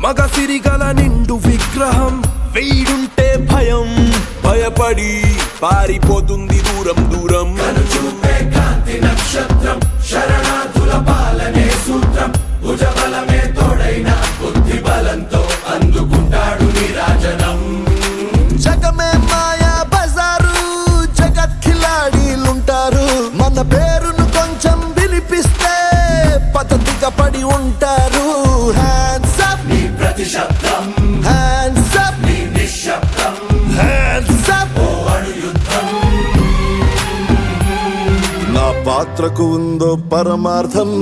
మగ సిరిగల నిండు విగ్రహం వీడుంటే భయం భయపడి పారిపోతుంది దూరం దూరం చూపే కాంతి నక్షత్రం శరణార్థుల పాలనే సూత్రం భుజబలమే తోడైన బుద్ధి బలంతో అందుకుంటాడు నీరాజనం జగమే మాయా బజారు జగత్ ఖిలాడీలుంటారు మన పేరును కొంచెం వినిపిస్తే పద్ధతిగా పడి ఉంటారు హ్యాండ్స్ అప్ నీ ప్రతి శబ్దం హ్యాండ్స్ అప్ నీ నిశ్శబ్దం హ్యాండ్స్ అప్ ఓ అణు యుద్ధం నా పాత్రకు ఉందో పరమార్థం